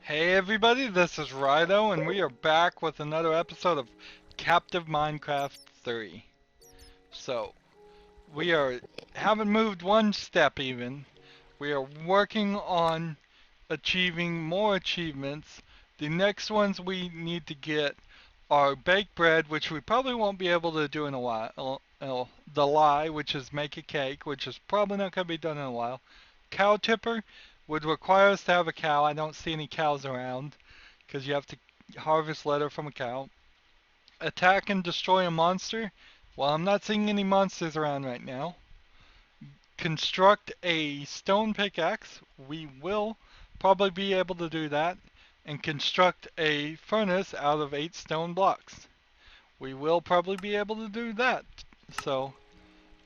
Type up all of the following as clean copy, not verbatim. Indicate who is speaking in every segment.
Speaker 1: Hey everybody, this is Rydo, and we are back with another episode of Captive Minecraft 3. So, we haven't moved one step even. We are working on achieving more achievements. The next ones we need to get are baked bread, which we probably won't be able to do in a while. The lie, which is make a cake, which is probably not going to be done in a while. Cow tipper would require us to have a cow. I don't see any cows around because you have to harvest leather from a cow. Attack and destroy a monster. Well, I'm not seeing any monsters around right now. Construct a stone pickaxe. We will probably be able to do that. And construct a furnace out of 8 stone blocks. We will probably be able to do that. So,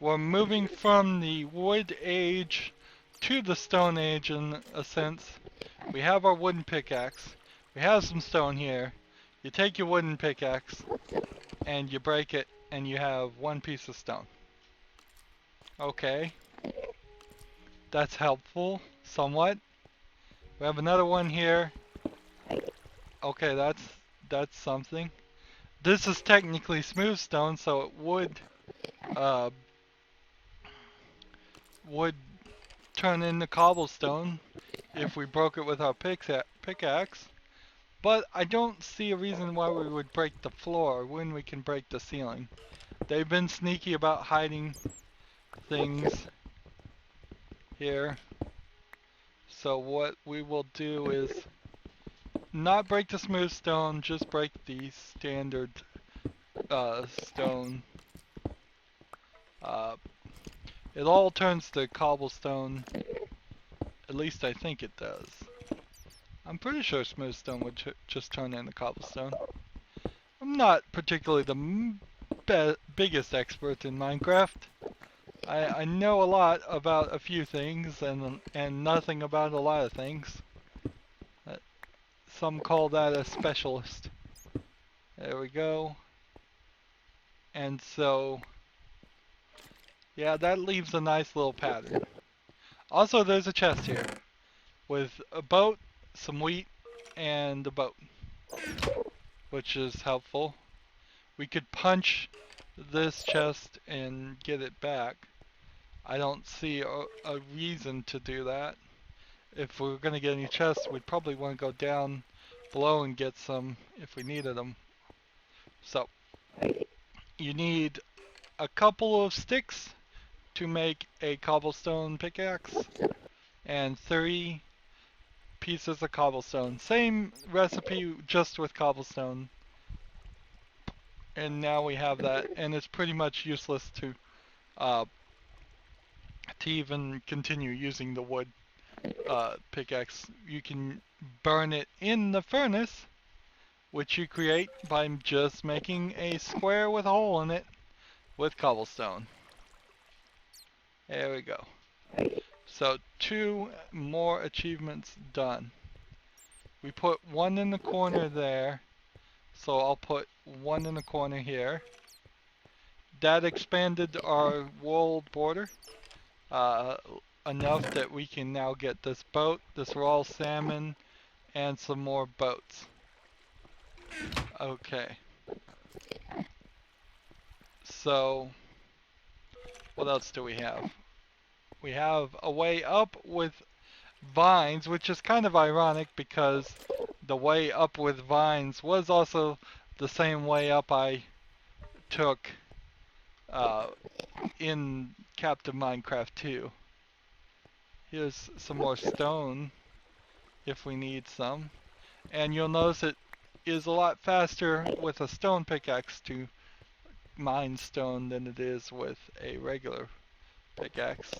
Speaker 1: we're moving from the wood age to the stone age in a sense. We have our wooden pickaxe. We have some stone here. You take your wooden pickaxe and you break it and you have one piece of stone. Okay, that's helpful somewhat. We have another one here. Okay, that's something. This is technically smooth stone, so it uh would turn into cobblestone if we broke it with our pickaxe. But I don't see a reason why we would break the floor when we can break the ceiling. They've been sneaky about hiding things here. So what we will do is not break the smooth stone, just break the standard stone. Uh, it all turns to cobblestone. At least I think it does. I'm pretty sure smooth stone would just turn into cobblestone. I'm not particularly the biggest expert in Minecraft. I know a lot about a few things and nothing about a lot of things. Uh, Some call that a specialist. There we go. And so, yeah, that leaves a nice little pattern. Also, there's a chest here with a boat, some wheat, and a boat, which is helpful. We could punch this chest and get it back. I don't see a reason to do that. If we were going to get any chests, we'd probably want to go down below and get some if we needed them. So, you need a couple of sticks to make a cobblestone pickaxe and 3 pieces of cobblestone. Same recipe, just with cobblestone. And now we have that, and it's pretty much useless uh, to even continue using the wood pickaxe. You can burn it in the furnace, which you create by just making a square with a hole in it with cobblestone. There we go. So 2 more achievements done. We put 1 in the corner there, so I'll put 1 in the corner here. That expanded our world border uh, enough that we can now get this boat, this raw salmon, and some more boats. Okay. So, what else do we have? We have a way up with vines, which is kind of ironic because the way up with vines was also the same way up I took uh, in Captive Minecraft 2. Here's some more stone if we need some. And you'll notice it is a lot faster with a stone pickaxe to mine stone than it is with a regular pickaxe.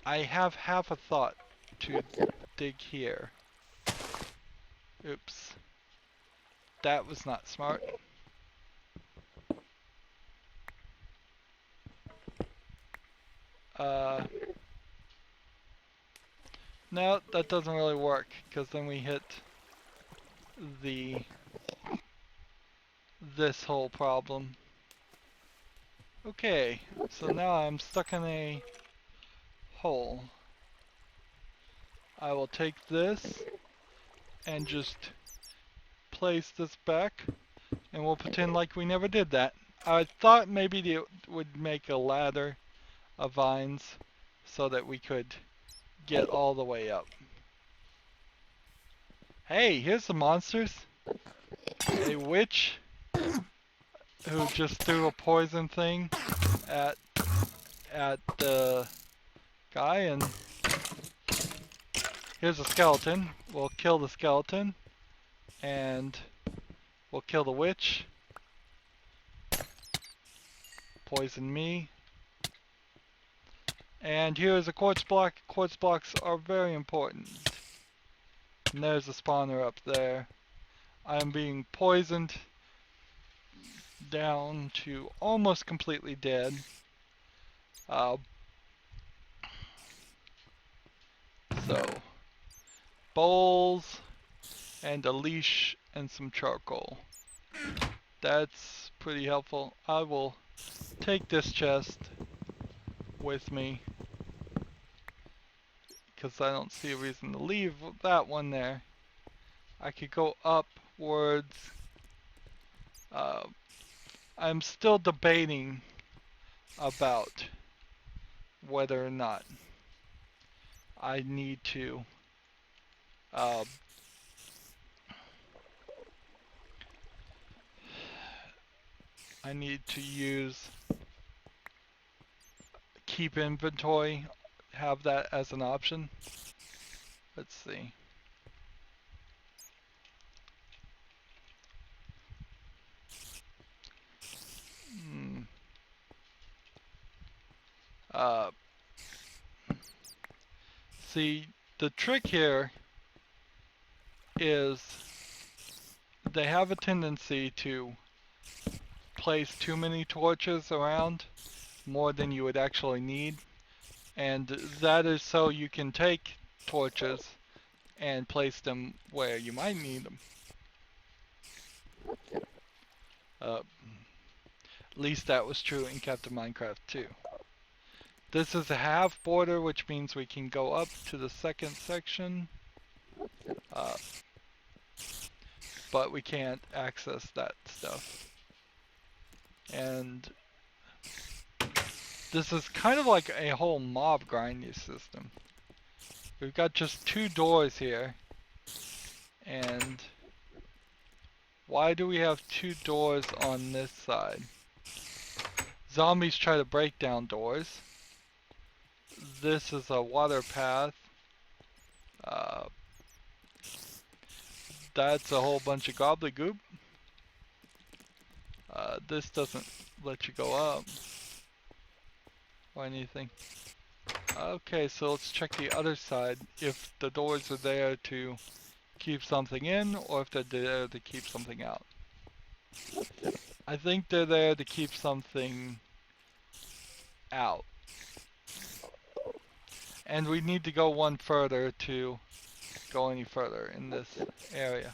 Speaker 1: I have half a thought to dig here. Oops. That was not smart. No, that doesn't really work, because then we hit this whole problem. Okay, so now I'm stuck in a hole. I will take this and just place this back, and we'll pretend like we never did that. I thought maybe it would make a ladder of vines so that we could get all the way up. Hey, here's the monsters. A witch who just threw a poison thing at the guy, and here's a skeleton. We'll kill the skeleton, and we'll kill the witch. Poison me. And here is a quartz block. Quartz blocks are very important. And there's a spawner up there. I am being poisoned down to almost completely dead. So, bowls and a leash and some charcoal. That's pretty helpful. I will take this chest with me because I don't see a reason to leave that one there. I could go upwards. I'm still debating about whether or not I need to use keep inventory, have that as an option. Let's see. See, the trick here is they have a tendency to place too many torches around, more than you would actually need, and that is so you can take torches and place them where you might need them. At least that was true in Captive Minecraft 2. This is a half border, which means we can go up to the second section, but we can't access that stuff. And this is kind of like a whole mob grinding system. We've got just 2 doors here, and why do we have 2 doors on this side? Zombies try to break down doors. This is a water path. That's a whole bunch of gobbledygook. This doesn't let you go up or anything. Okay, so let's check the other side, if the doors are there to keep something in or if they're there to keep something out. I think they're there to keep something out. And we need to go one further to go any further in this area.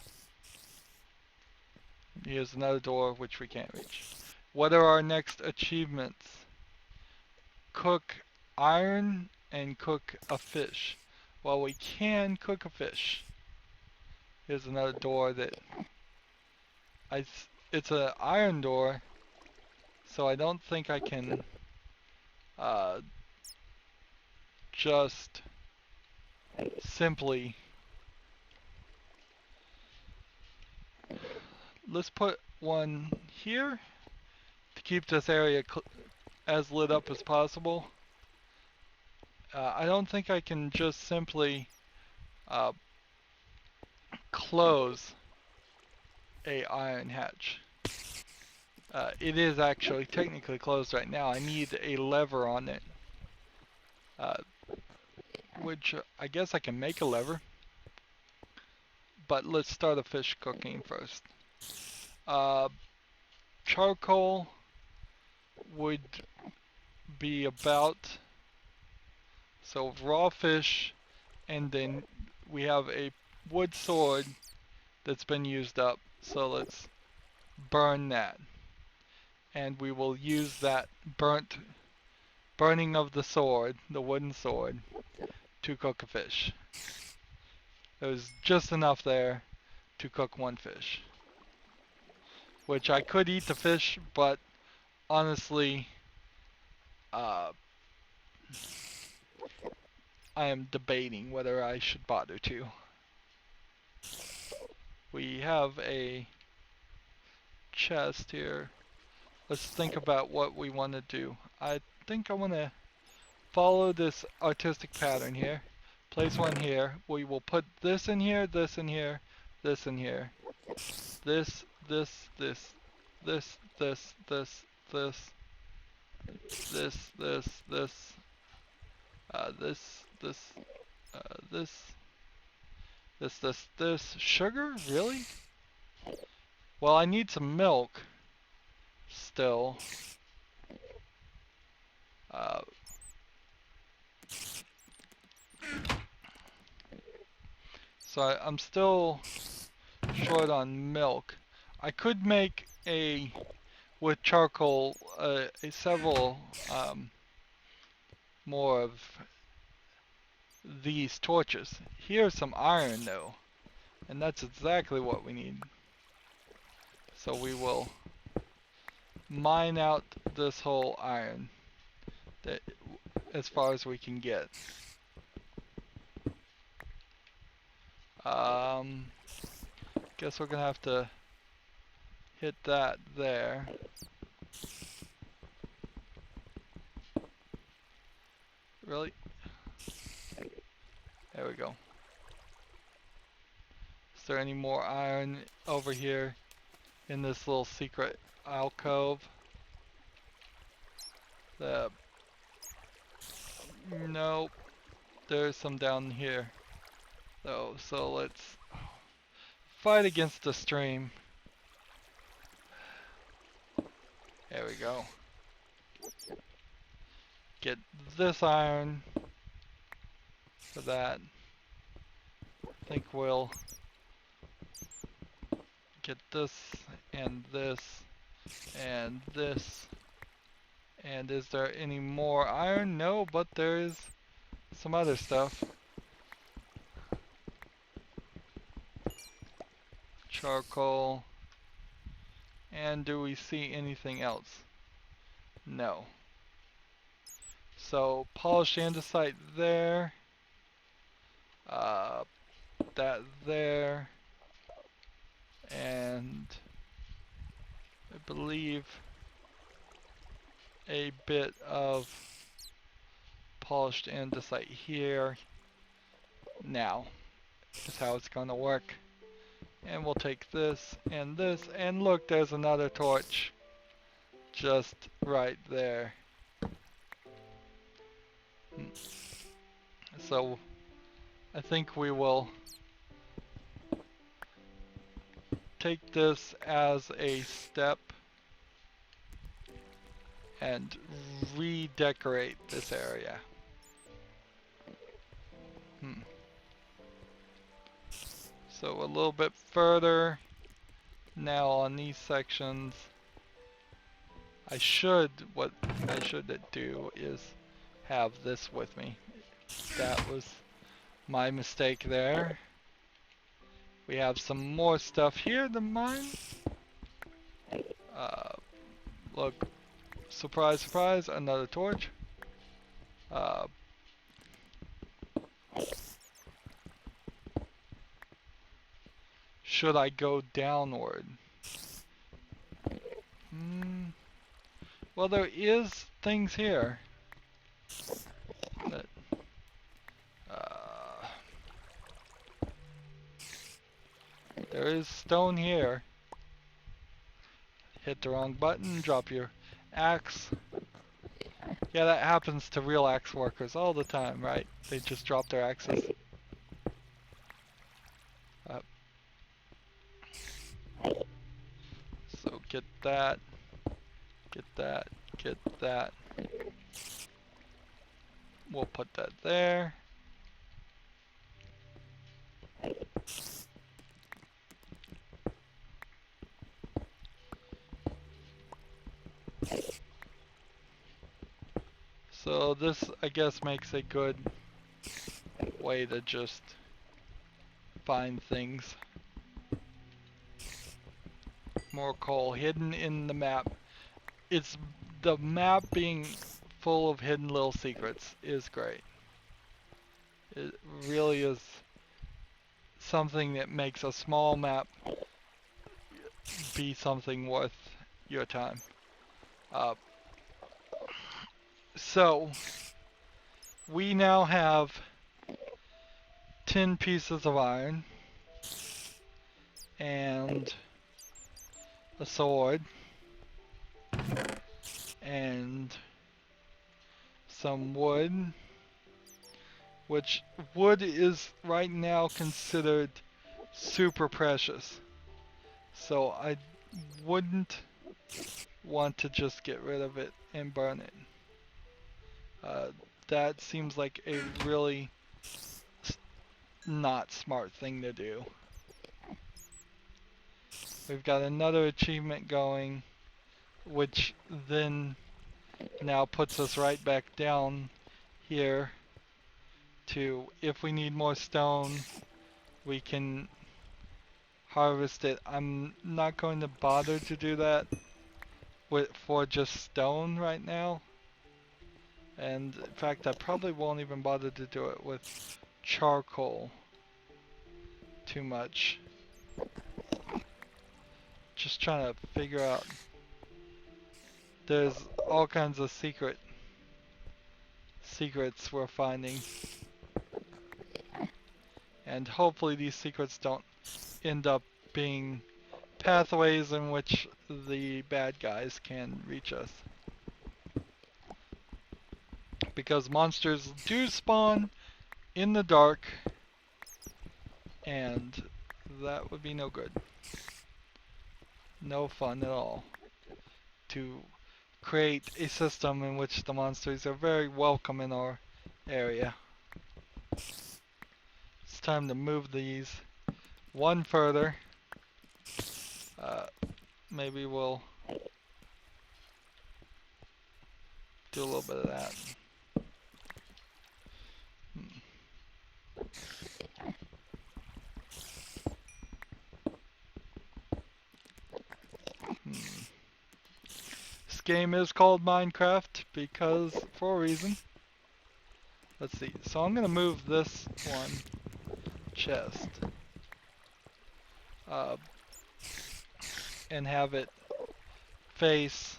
Speaker 1: Here's another door which we can't reach. What are our next achievements? Cook iron and cook a fish. Well, we can cook a fish. Here's another door that it's an iron door, so I don't think I can just simply, let's put one here to keep this area as lit up as possible. I don't think I can just simply close a iron hatch. It is actually technically closed right now. I need a lever on it, which I guess I can make a lever, but let's start a fish cooking first. Charcoal would be about, so raw fish, and then we have a wood sword that's been used up, so let's burn that. And we will use that burnt burning of the sword, the wooden sword, to cook a fish. There was just enough there to cook one fish. Which I could eat the fish, but honestly, I am debating whether I should bother to. We have a chest here. Let's think about what we want to do. I think I want to follow this artistic pattern here. Place one here. We will put this in here, this in here, this in here. This, this, this, this, this, this, this, this, this, this, this, this. Sugar? Really? Well, I need some milk still. So I'm still short on milk. I could make with charcoal, several more of these torches. Here's some iron though, and that's exactly what we need. So we will mine out this whole iron that, as far as we can get. Guess we're gonna have to hit that there. Really? There we go. Is there any more iron over here in this little secret alcove? Nope. There's some down here though, so let's fight against the stream. There we go. Get this iron for that. I think we'll get this and this and this. And is there any more iron? No, but there is some other stuff. Charcoal. And do we see anything else? No. So polished andesite there. That there. And I believe a bit of polished andesite here. Now is how it's gonna work. And we'll take this, and look, there's another torch just right there. So I think we will take this as a step and redecorate this area. So a little bit further now on these sections. What I should do is have this with me. That was my mistake there. We have some more stuff here to mine. Look, surprise, surprise, another torch. Should I go downward? Well, there is things here. That, there is stone here. Hit the wrong button, drop your axe. Yeah, that happens to real axe workers all the time, right? They just drop their axes. So get that, get that, get that. We'll put that there. So this, I guess, makes a good way to just find things. More coal hidden in the map. It's the map being full of hidden little secrets is great. It really is something that makes a small map be something worth your time. Uh, so we now have 10 pieces of iron and a sword and some wood, which wood is right now considered super precious. So I wouldn't want to just get rid of it and burn it. That seems like a really not smart thing to do. We've got another achievement going, which then now puts us right back down here to, if we need more stone, we can harvest it. I'm not going to bother to do that for just stone right now. And in fact, I probably won't even bother to do it with charcoal too much. Just trying to figure out. There's all kinds of secrets we're finding. And hopefully these secrets don't end up being pathways in which the bad guys can reach us. Because monsters do spawn in the dark, and that would be no good. No fun at all to create a system in which the monsters are very welcome in our area. It's time to move these one further. Maybe we'll do a little bit of that. This game is called Minecraft because for a reason. Let's see. So I'm gonna move this one chest and have it face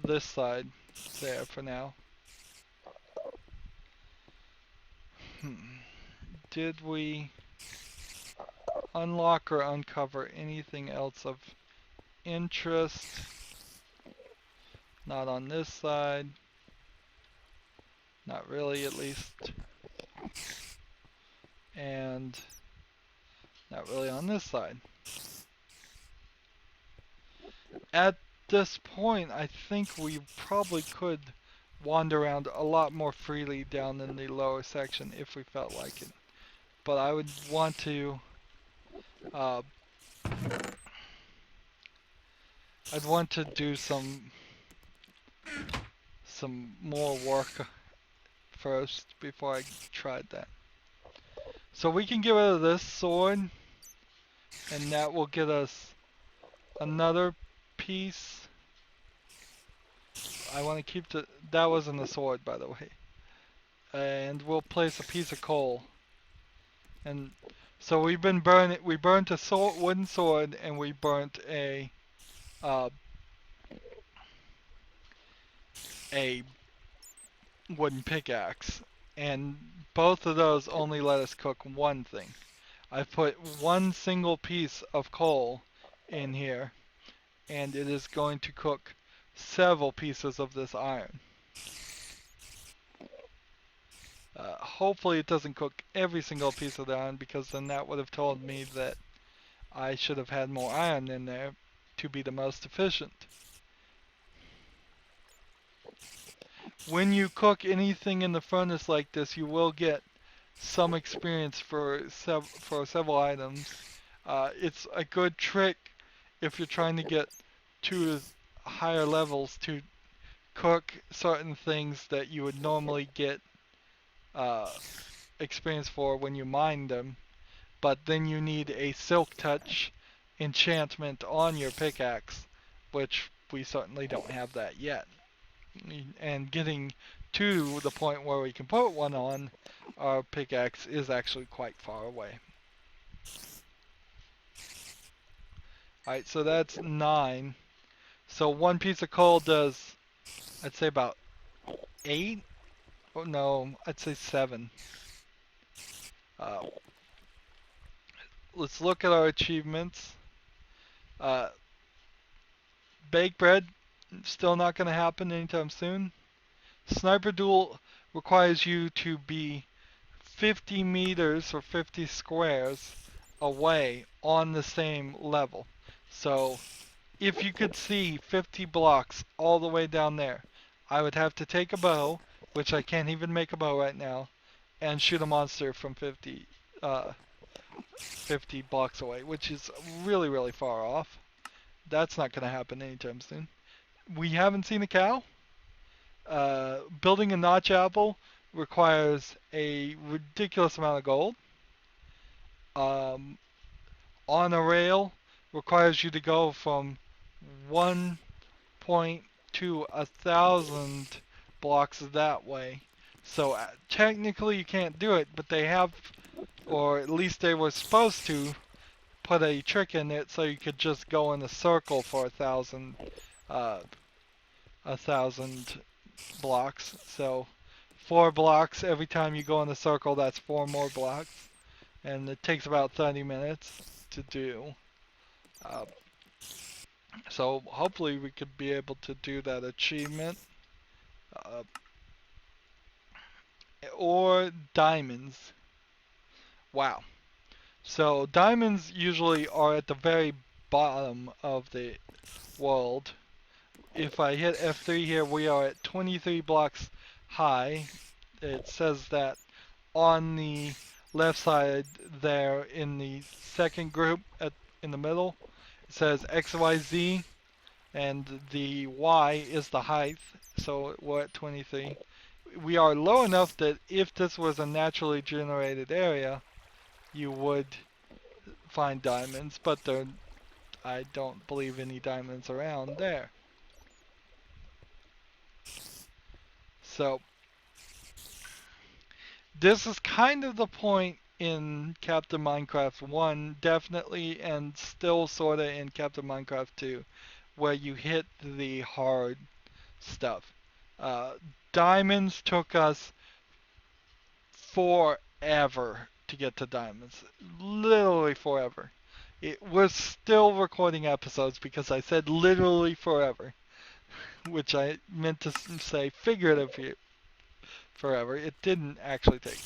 Speaker 1: this side there for now. Did we unlock or uncover anything else of interest? Not on this side. Not really, at least. And not really on this side. At this point, I think we probably could wander around a lot more freely down in the lower section if we felt like it. But I would want to I'd want to do some more work first before I tried that. So we can get rid of this sword, and that will get us another piece. I want to keep that wasn't a sword, by the way. And we'll place a piece of coal. And so we burnt a wooden sword, and we burnt a wooden pickaxe, and both of those only let us cook one thing. I put one single piece of coal in here, and it is going to cook several pieces of this iron. Hopefully it doesn't cook every single piece of the iron, because then that would have told me that I should have had more iron in there to be the most efficient. When you cook anything in the furnace like this, you will get some experience for several items. It's a good trick if you're trying to get to higher levels to cook certain things that you would normally get uh, experience for when you mine them, but then you need a silk touch enchantment on your pickaxe, which we certainly don't have that yet. And getting to the point where we can put one on our pickaxe is actually quite far away. Alright, so that's 9. So one piece of coal does, I'd say about 8? Oh no, I'd say 7. Uh, let's look at our achievements. Uh, bake bread, still not going to happen anytime soon. Sniper duel requires you to be 50 meters or 50 squares away on the same level. So if you could see 50 blocks all the way down there, I would have to take a bow, which I can't even make a bow right now, and shoot a monster from 50 blocks away, which is really, really far off. That's not going to happen anytime soon. We haven't seen a cow. Building a notch apple requires a ridiculous amount of gold. On a rail requires you to go from 1 point to 1,000 blocks that way. So technically you can't do it, but they have, or at least they were supposed to, put a trick in it so you could just go in a circle for 1,000 blocks. So 4 blocks every time you go in a circle, that's 4 more blocks, and it takes about 30 minutes to do. So hopefully we could be able to do that achievement. Or diamonds. Wow. So diamonds usually are at the very bottom of the world. If I hit F3 here, we are at 23 blocks high. It says that on the left side there in the second group in the middle. It says XYZ, and the Y is the height, so we're at 23. We are low enough that if this was a naturally generated area, you would find diamonds, but I don't believe any diamonds around there. So this is kind of the point in Captive Minecraft 1, definitely, and still sorta in Captive Minecraft 2, where you hit the hard stuff. Diamonds took us forever to get to diamonds. Literally forever. We're still recording episodes because I said literally forever, which I meant to say figuratively forever. It didn't actually take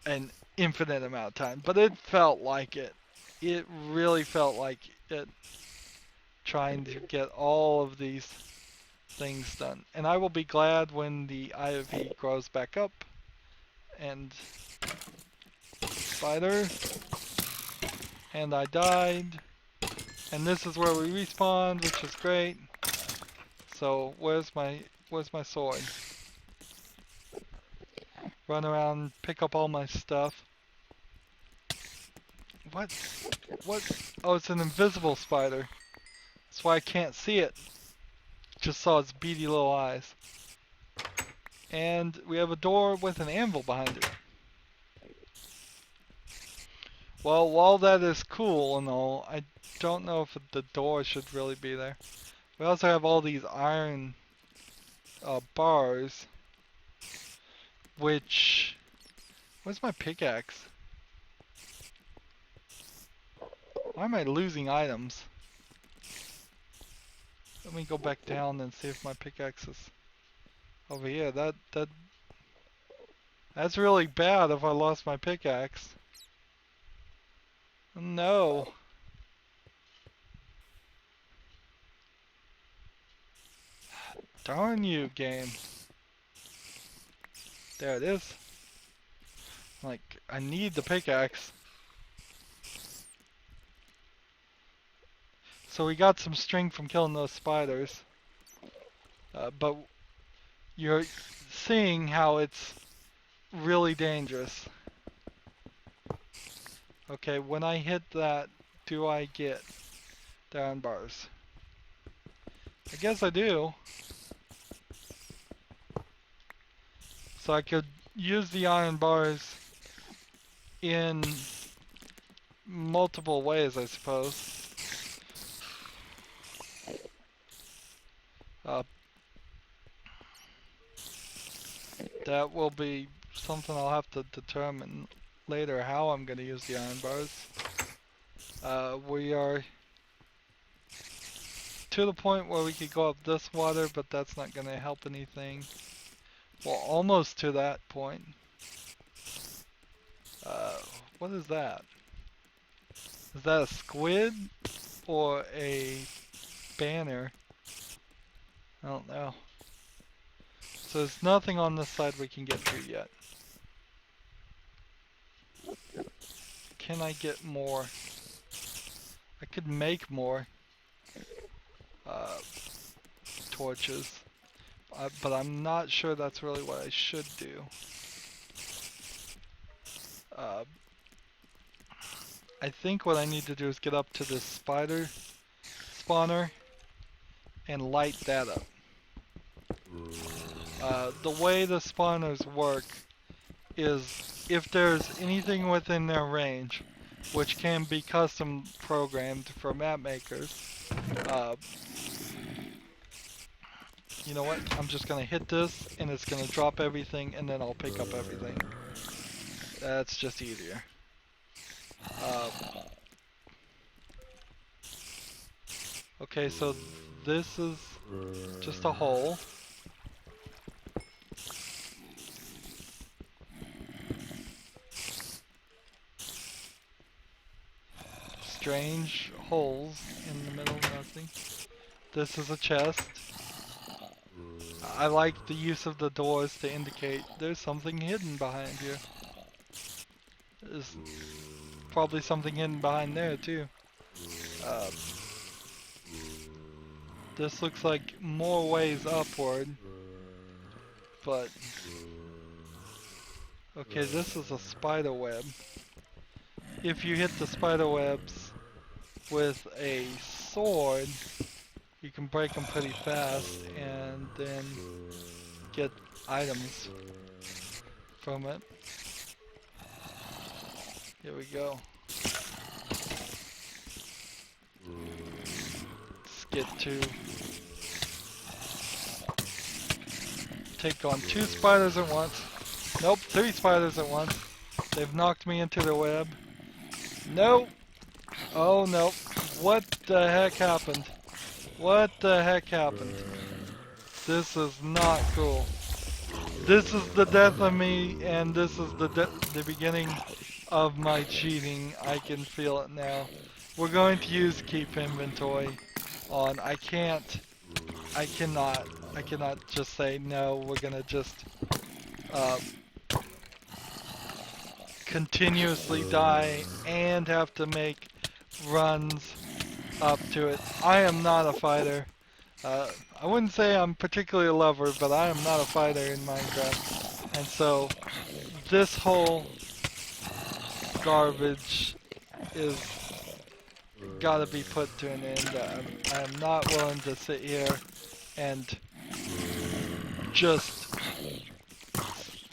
Speaker 1: an infinite amount of time, but it felt like it. It really felt like it, trying to get all of these things done. And I will be glad when the IOV grows back up. And spider. And I died. And this is where we respawned, which is great. So where's my sword? Run around, pick up all my stuff. What? Oh, it's an invisible spider. That's why I can't see it. Just saw its beady little eyes. And we have a door with an anvil behind it. Well, while that is cool and all, I don't know if the door should really be there. We also have all these iron bars, which... Where's my pickaxe? Why am I losing items? Let me go back down and see if my pickaxe is over here. That's really bad if I lost my pickaxe. No. Darn you, game. There it is. Like, I need the pickaxe. So we got some string from killing those spiders. But you're seeing how it's really dangerous. Okay, when I hit that, do I get the iron bars? I guess I do. So I could use the iron bars in multiple ways, I suppose. Uh, that will be something I'll have to determine later how I'm going to use the iron bars. We are to the point where we could go up this water, but that's not going to help anything. Well, almost to that point. What is that? Is that a squid or a banner? I don't know. So there's nothing on this side we can get to yet. Can I get more? I could make more torches, but I'm not sure that's really what I should do. I think what I need to do is get up to this spider spawner and light that up. The way the spawners work is if there's anything within their range, which can be custom programmed for map makers, you know what, I'm just gonna hit this and it's gonna drop everything and then I'll pick up everything. That's just easier. Okay, so this is just a hole. Strange holes in the middle, nothing. This is a chest. I like the use of the doors to indicate there's something hidden behind here. There's probably something hidden behind there too. This looks like more ways upward, but okay, this is a spider web. If you hit the spider webs with a sword, you can break them pretty fast and then get items from it. Here we go. Let's get to take on 2 spiders at once. Nope, 3 spiders at once. They've knocked me into the web. Nope. Oh no. What the heck happened? What the heck happened? This is not cool. This is the death of me, and this is the beginning of my cheating. I can feel it now. We're going to use keep inventory on. I cannot just say no. We're gonna just continuously die and have to make runs up to it. I am not a fighter. I wouldn't say I'm particularly a lover, but I am not a fighter in Minecraft. And so this whole garbage is gotta be put to an end. I am not willing to sit here and just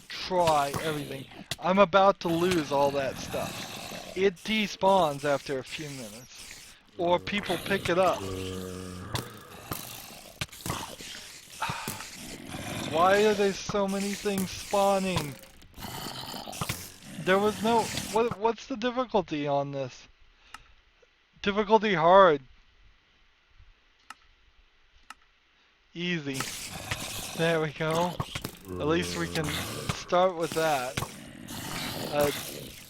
Speaker 1: try everything. I'm about to lose all that stuff. It despawns after a few minutes, or people pick it up. Why are there so many things spawning? There was no... What's the difficulty on this? Difficulty hard. Easy. There we go. At least we can start with that.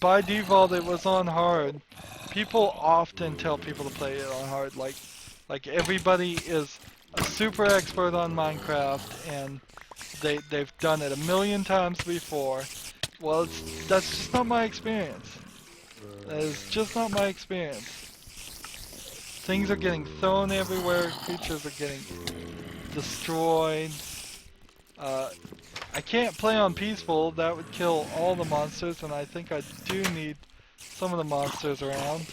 Speaker 1: By default it was on hard. People often tell people to play it on hard. Like everybody is a super expert on Minecraft and they've done it a million times before. Well, that's just not my experience. That is just not my experience. Things are getting thrown everywhere. Creatures are getting destroyed. I can't play on peaceful, that would kill all the monsters, and I think I do need some of the monsters around.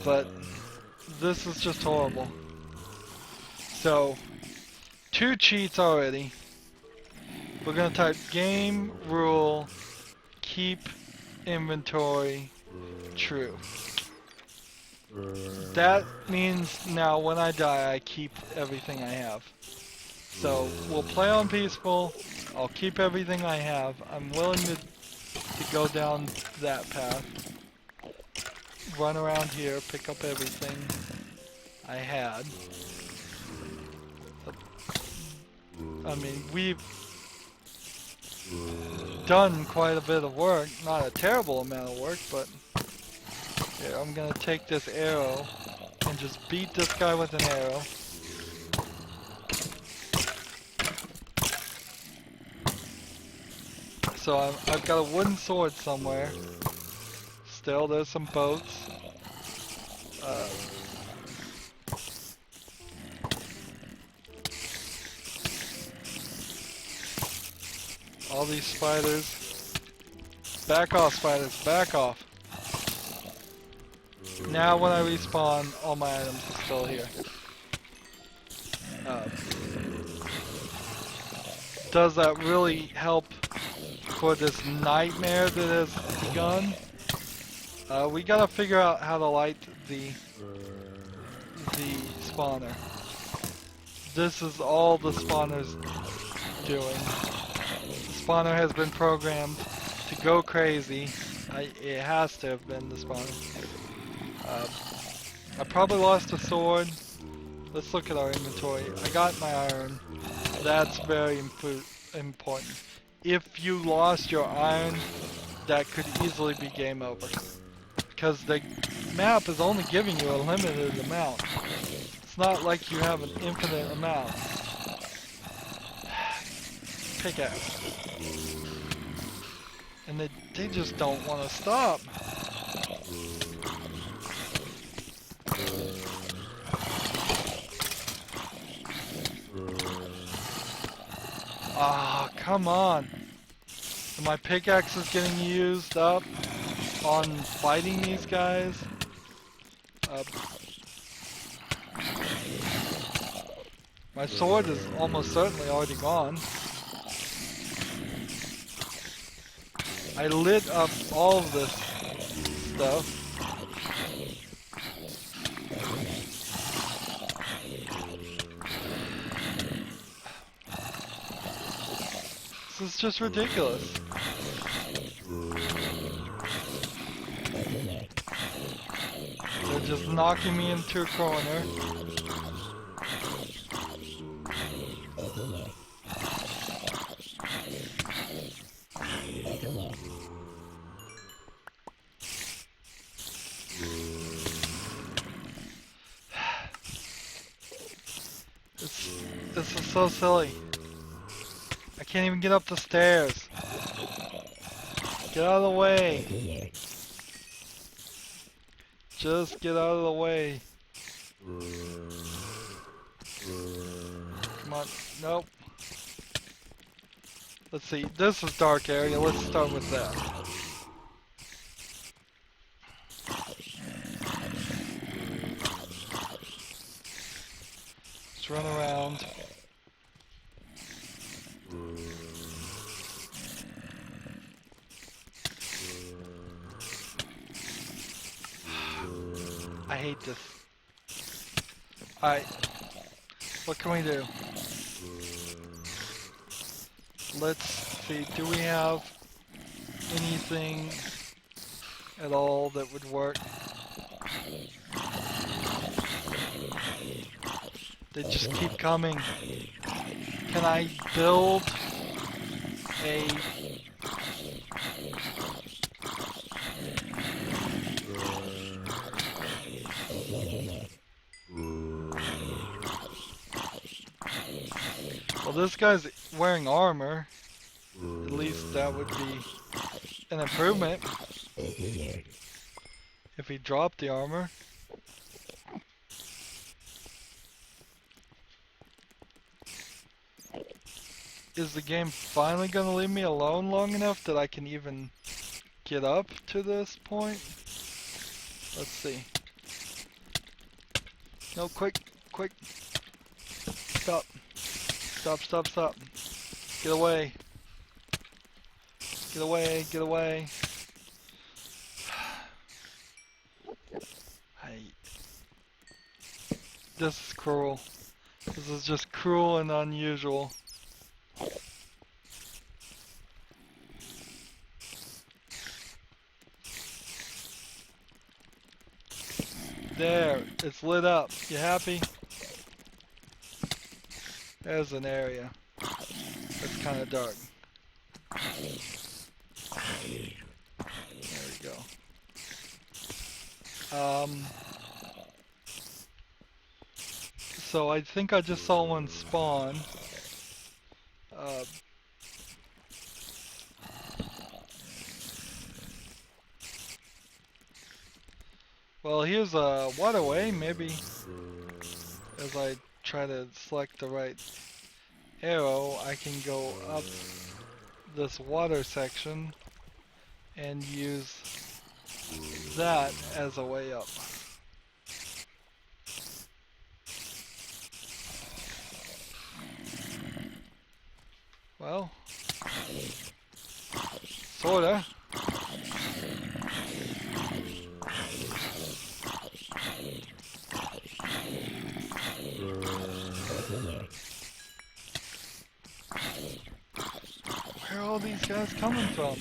Speaker 1: But this is just horrible. So, 2 cheats already. We're gonna type game rule keep inventory true. That means now when I die I keep everything I have. So we'll play on peaceful, I'll keep everything I have. I'm willing to go down that path. Run around here, pick up everything I had. I mean, we've done quite a bit of work, not a terrible amount of work, but here, I'm gonna take this arrow and just beat this guy with an arrow. So I've got a wooden sword somewhere. Still, there's some boats. All these spiders. Back off, spiders, back off. Now when I respawn, all my items are still here. Does that really help for this nightmare that has begun? We gotta figure out how to light the spawner. This is all the spawner's doing. The spawner has been programmed to go crazy. It has to have been the spawner. I probably lost a sword. Let's look at our inventory. I got my iron. That's very important. If you lost your iron, that could easily be game over. Because the map is only giving you a limited amount. It's not like you have an infinite amount. Pickaxe. And they just don't want to stop. Ah, come on. And my pickaxe is getting used up on fighting these guys. My sword is almost certainly already gone. I lit up all of this stuff. This is just ridiculous. They're just knocking me into a corner. This is so silly. I can't even get up the stairs. Get out of the way. Just get out of the way. Come on. Nope. Let's see. This is dark area. Let's start with that. Let's run around. I hate this. Alright. What can we do? Let's see. Do we have anything at all that would work? They just keep coming. Can I build a... Well, this guy's wearing armor. At least that would be an improvement. If he dropped the armor. Is the game finally gonna leave me alone long enough that I can even get up to this point? Let's see. No, quick, quick. Stop. Stop, stop, stop. Get away. Get away, get away. This is cruel. This is just cruel and unusual. There, it's lit up. You happy? There's an area. It's kind of dark. There we go. So I think I just saw one spawn. Well, here's a waterway, maybe. As I try to select the right arrow, I can go up this water section and use that as a way up. Well, sorta. Where are all these guys coming from?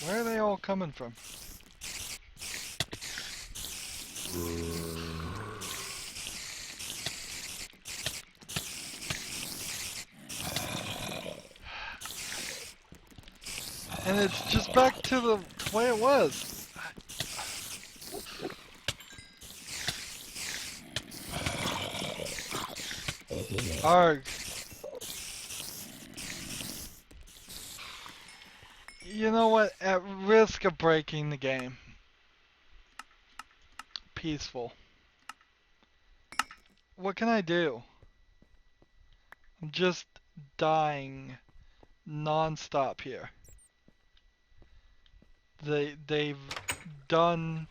Speaker 1: Where are they all coming from? And it's just back to the way it was. Arg. You know what? At risk of breaking the game. Peaceful. What can I do? I'm just dying non-stop here. They've done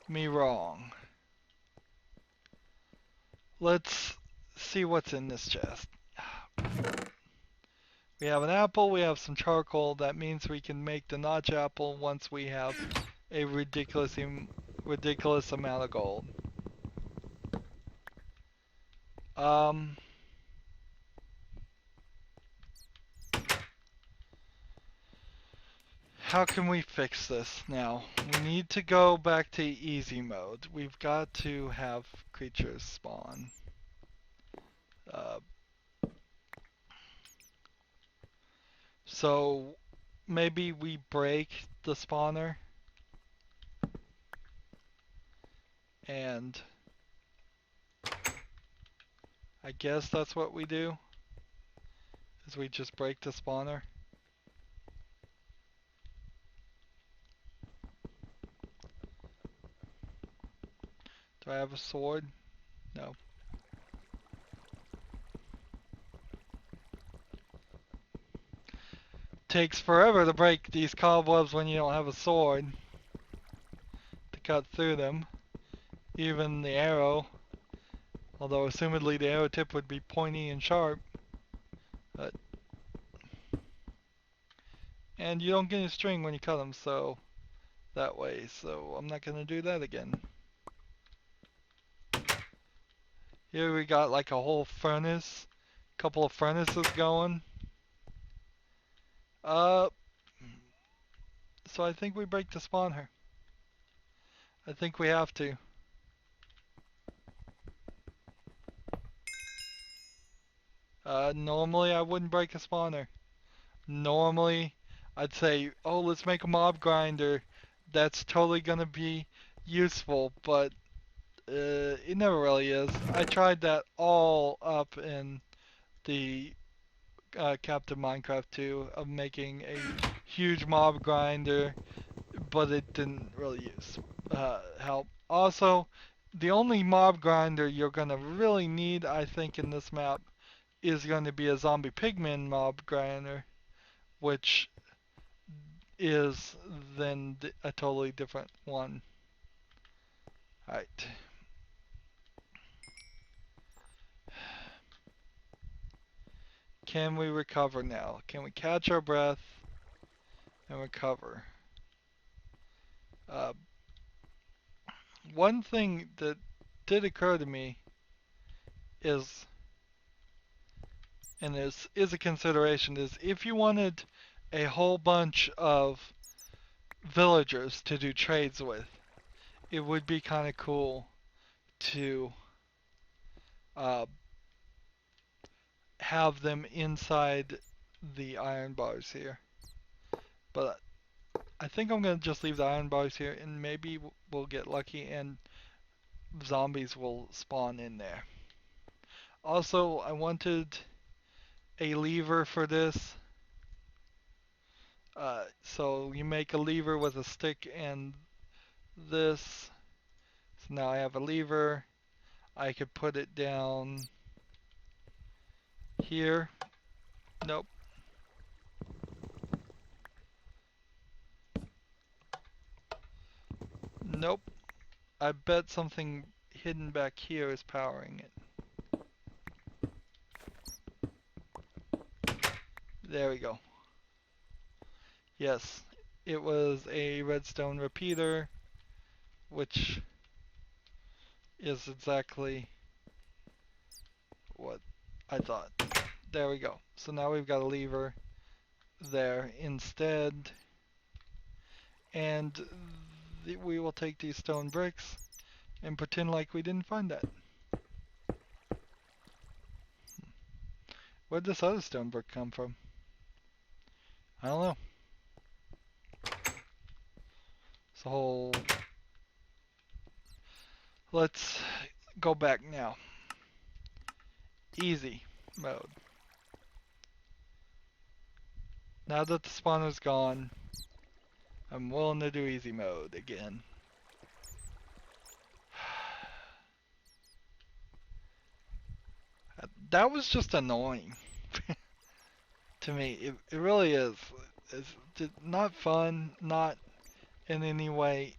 Speaker 1: me wrong. Let's see what's in this chest. We have an apple, we have some charcoal. That means we can make the notch apple once we have a ridiculous amount of gold. How can we fix this now? We need to go back to easy mode. We've got to have creatures spawn. So maybe we break the spawner and I guess that's what we do, is we just break the spawner. Do I have a sword? No. Takes forever to break these cobwebs when you don't have a sword to cut through them. Even the arrow, although assumedly the arrow tip would be pointy and sharp. But and you don't get any string when you cut them, so that way. So I'm not gonna do that again. Here we got like a whole furnace, couple of furnaces going. So I think we break the spawner. I think we have to. Normally I wouldn't break a spawner. Normally I'd say, oh, let's make a mob grinder. That's totally gonna be useful, but it never really is. I tried that all up in the Captive Minecraft 2 of making a huge mob grinder, but it didn't really help. Also, the only mob grinder you're gonna really need, I think, in this map is going to be a zombie pigman mob grinder, which is then a totally different one. Alright. Can we recover now? Can we catch our breath and recover? One thing that did occur to me is, and is a consideration, is if you wanted a whole bunch of villagers to do trades with, it would be kind of cool to have them inside the iron bars here. But I think I'm going to just leave the iron bars here, and maybe we'll get lucky and zombies will spawn in there. Also, I wanted a lever for this. So you make a lever with a stick and this. So now I have a lever. I could put it down here. Nope. Nope. I bet something hidden back here is powering it. There we go. Yes, it was a redstone repeater, which is exactly what I thought. There we go. So now we've got a lever there instead. And we will take these stone bricks and pretend like we didn't find that. Where'd this other stone brick come from? I don't know. So let's go back now. Easy mode. Now that the spawner's gone, I'm willing to do easy mode again. That was just annoying to me. It really is. It's not fun, not in any way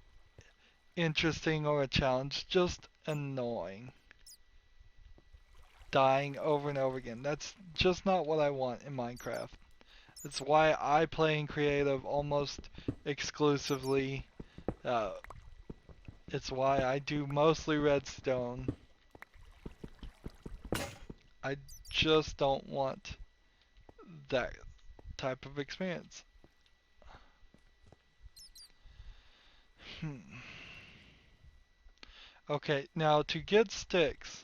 Speaker 1: interesting or a challenge, just annoying. Dying over and over again. That's just not what I want in Minecraft. It's why I play in creative almost exclusively. It's why I do mostly redstone. I just don't want that type of experience. Okay, now to get sticks,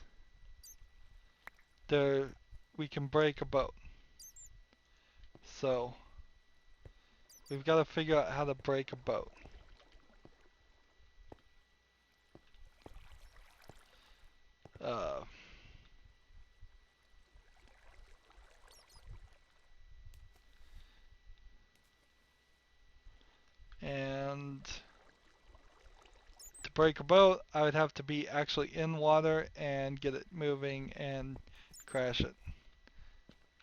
Speaker 1: we can break a boat. So we've got to figure out how to break a boat. And to break a boat, I would have to be actually in water and get it moving and crash it.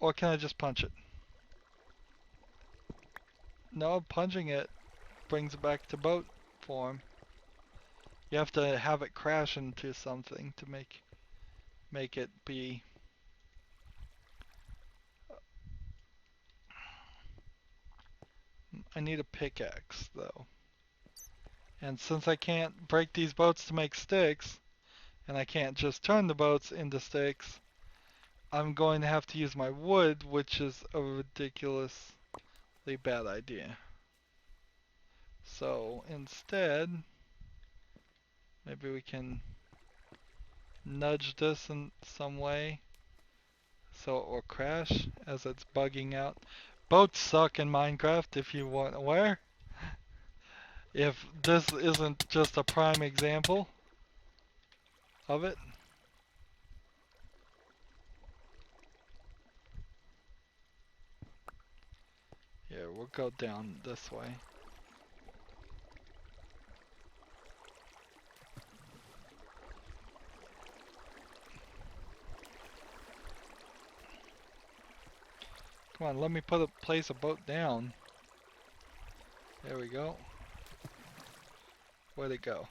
Speaker 1: Or can I just punch it? No, punching it brings it back to boat form. You have to have it crash into something to make it be. I need a pickaxe though. And since I can't break these boats to make sticks, and I can't just turn the boats into sticks, I'm going to have to use my wood, which is a ridiculously bad idea. So instead, maybe we can nudge this in some way so it will crash as it's bugging out. Boats suck in Minecraft, if you weren't aware. If this isn't just a prime example of it. we'll go down this way. Come on, let me place a boat down. There we go. Where'd it go?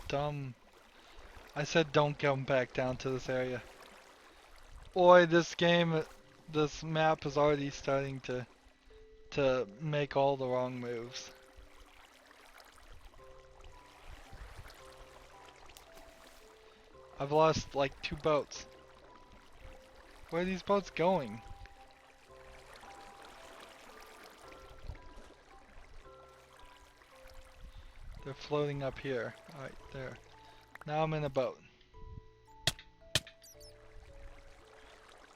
Speaker 1: Dumb. I said don't come back down to this area. Boy, this map is already starting to make all the wrong moves. I've lost like 2 boats. Where are these boats going? They're floating up here. Alright, there. Now I'm in a boat.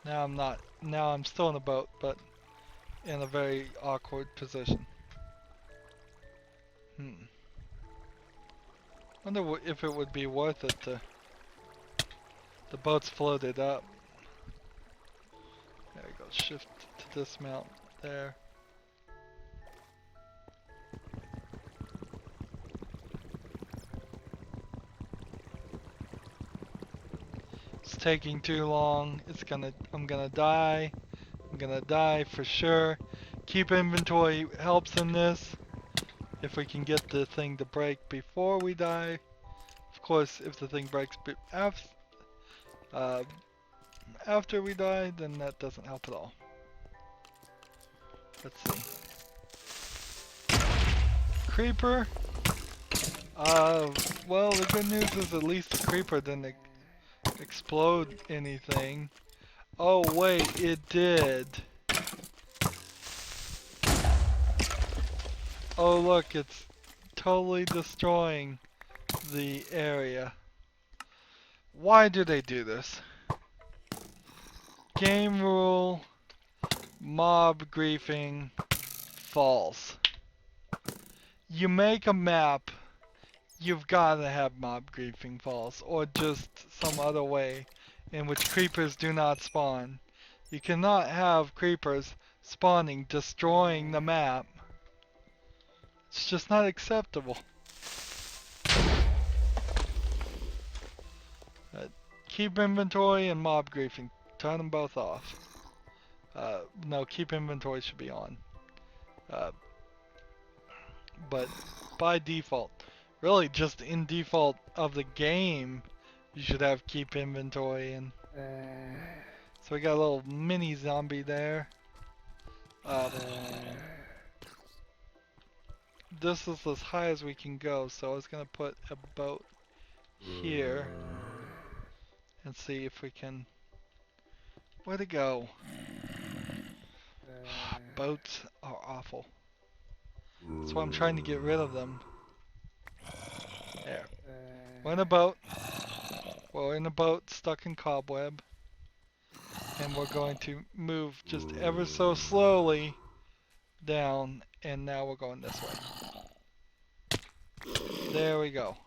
Speaker 1: Now I'm not. Now I'm still in a boat, but in a very awkward position. Wonder if it would be worth it to... The boat's floated up. There we go. Shift to dismount. There. It's taking too long. I'm gonna die. I'm gonna die for sure. Keep inventory helps in this. If we can get the thing to break before we die. Of course, if the thing breaks after we die, then that doesn't help at all. Let's see. Creeper. Well, the good news is at least the creeper didn't explode anything. Oh wait, it did. Oh look, it's totally destroying the area. Why do they do this? Game rule, mob griefing, false. You make a map, you've gotta have mob griefing false, or just some other way in which creepers do not spawn. You cannot have creepers spawning, destroying the map. It's just not acceptable. Keep inventory and mob griefing. Turn them both off. No, keep inventory should be on. But by default, really just in default of the game, you should have keep inventory and. So we got a little mini zombie there. This is as high as we can go, so I was gonna put a boat here and see if we can. Where'd it go? Boats are awful. That's why I'm trying to get rid of them. There. We're in a boat. We're in a boat stuck in cobweb. And we're going to move just ever so slowly down, and now we're going this way. There we go.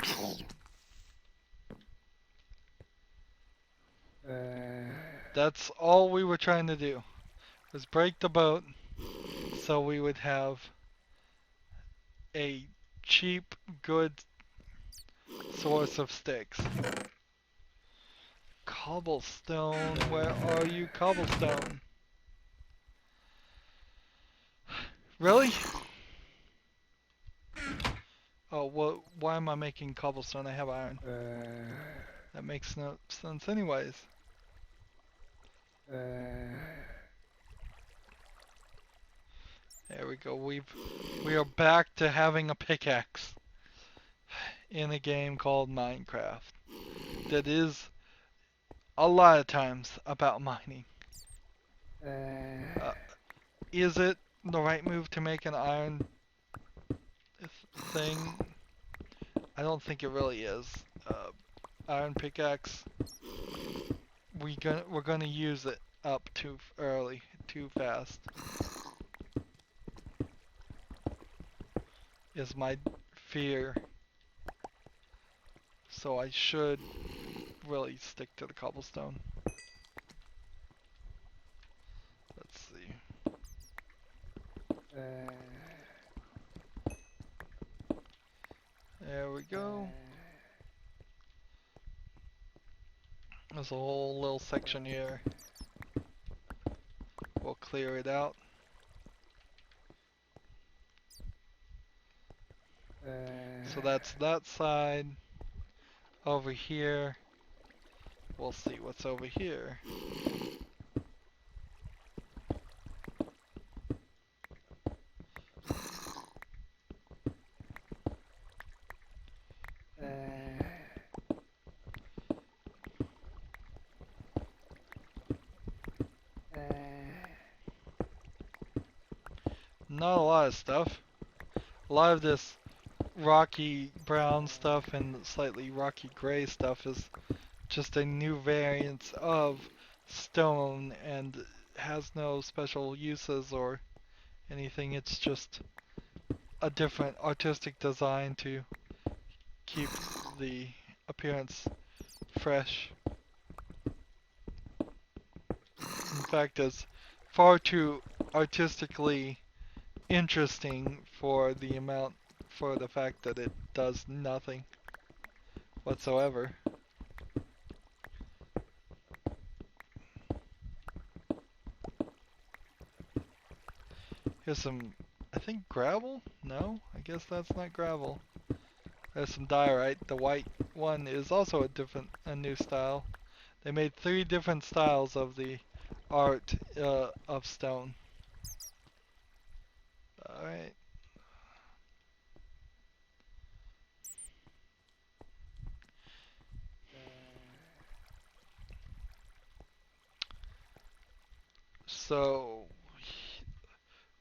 Speaker 1: That's all we were trying to do, was break the boat so we would have a cheap, good source of sticks. Cobblestone, where are you, cobblestone? Really? Oh, well, why am I making cobblestone? I have iron. That makes no sense anyways. There we go. We are back to having a pickaxe in a game called Minecraft. That is a lot of times about mining. Is it the right move to make an iron? thing. I don't think it really is. Iron pickaxe. We're gonna use it up too early, too fast. Is my fear. So I should really stick to the cobblestone. Let's see. There we go. There's a whole little section here. We'll clear it out. So that's that side. Over here. We'll see what's over here. Not a lot of stuff. A lot of this rocky brown stuff and slightly rocky gray stuff is just a new variant of stone and has no special uses or anything. It's just a different artistic design to keep the appearance fresh. In fact, it's far too artistically interesting for the fact that it does nothing whatsoever. Here's some, I think gravel? No, I guess that's not gravel. There's some diorite. The white one is also a new style. They made 3 different styles of the art of stone. Alright. So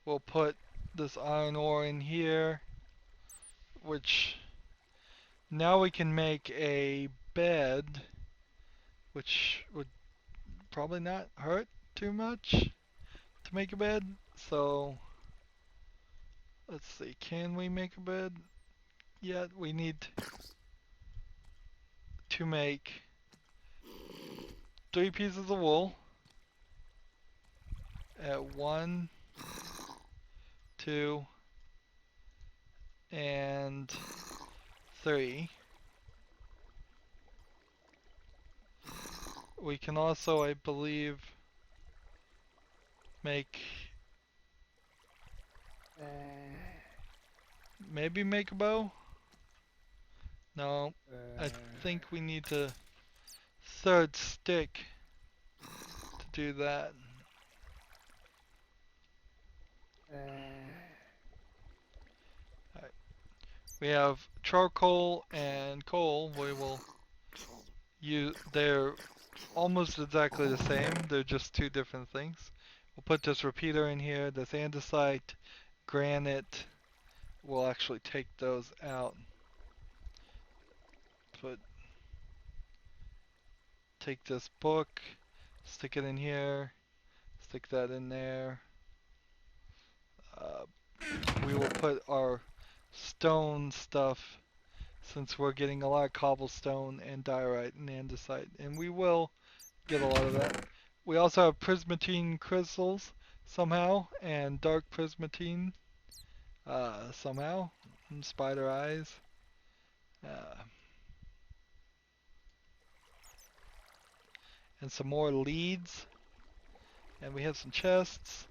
Speaker 1: we'll put this iron ore in here, which now we can make a bed, which would probably not hurt too much to make a bed. So let's see, can we make a bed? Yet we need to make 3 pieces of wool at 1, 2, and 3. We can also, I believe, make maybe make a bow? No, I think we need the 3rd stick to do that. Alright. We have charcoal and coal. We will use, they're almost exactly the same. They're just 2 different things. We'll put this repeater in here, this andesite, granite. We'll actually take those out. Take this book, stick it in here, stick that in there. We will put our stone stuff, since we're getting a lot of cobblestone and diorite and andesite, and we will get a lot of that. We also have prismatine crystals somehow, and dark prismatine somehow, and spider eyes. And some more leads. And we have some chests,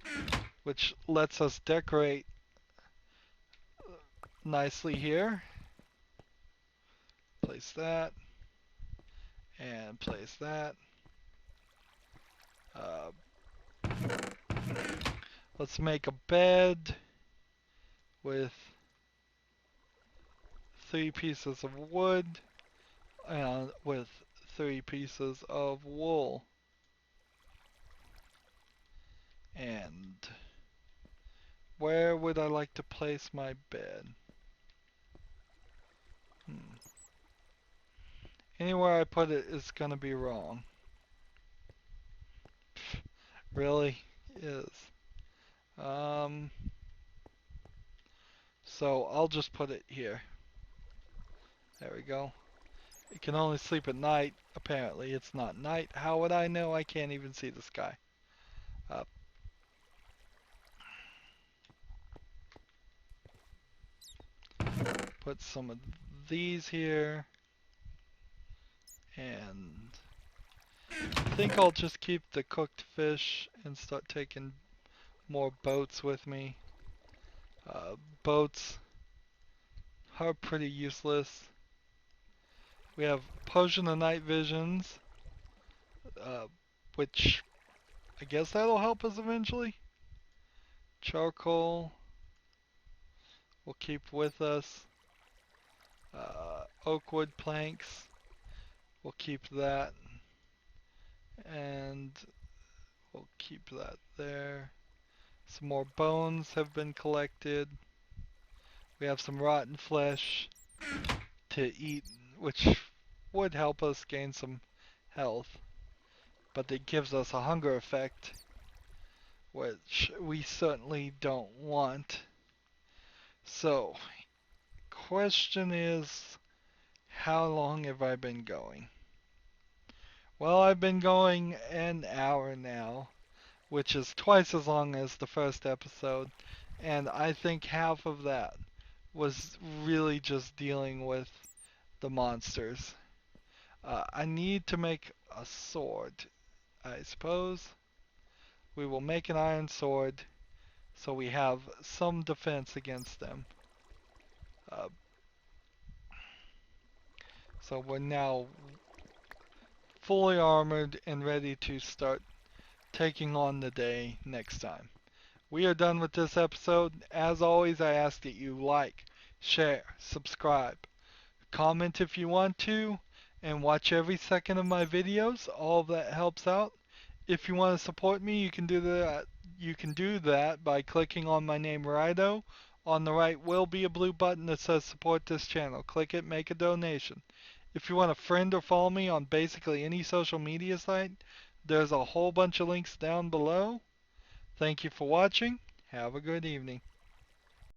Speaker 1: which lets us decorate nicely here. Place that. And place that. Let's make a bed with 3 pieces of wood and with 3 pieces of wool. And where would I like to place my bed? Anywhere I put it is gonna be wrong. Really is. Um, so I'll just put it here. There we go. It can only sleep at night. Apparently it's not night. How would I know? I can't even see the sky. Uh, put some of these here. And I think I'll just keep the cooked fish and start taking more boats with me. Uh, Boats are pretty useless. We have potion of night visions, uh, which I guess that'll help us eventually. Charcoal we'll keep with us. Oak wood planks, we'll keep that. And we'll keep that there. Some more bones have been collected. We have some rotten flesh to eat, which would help us gain some health. But it gives us a hunger effect, which we certainly don't want. So, question is, how long have I been going? Well, I've been going an hour now, which is twice as long as the first episode, and I think half of that was really just dealing with the monsters. I need to make a sword, I suppose. We will make an iron sword so we have some defense against them. Uh, so we're now fully armored and ready to start taking on the day next time. We are done with this episode. As always, I ask that you like, share, subscribe, comment if you want to, and watch every second of my videos. All of that helps out. If you want to support me, you can do that. You can do that by clicking on my name, Rydo. On the right will be a blue button that says support this channel. Click it, make a donation. If you want to friend or follow me on basically any social media site, there's a whole bunch of links down below. Thank you for watching. Have a good evening.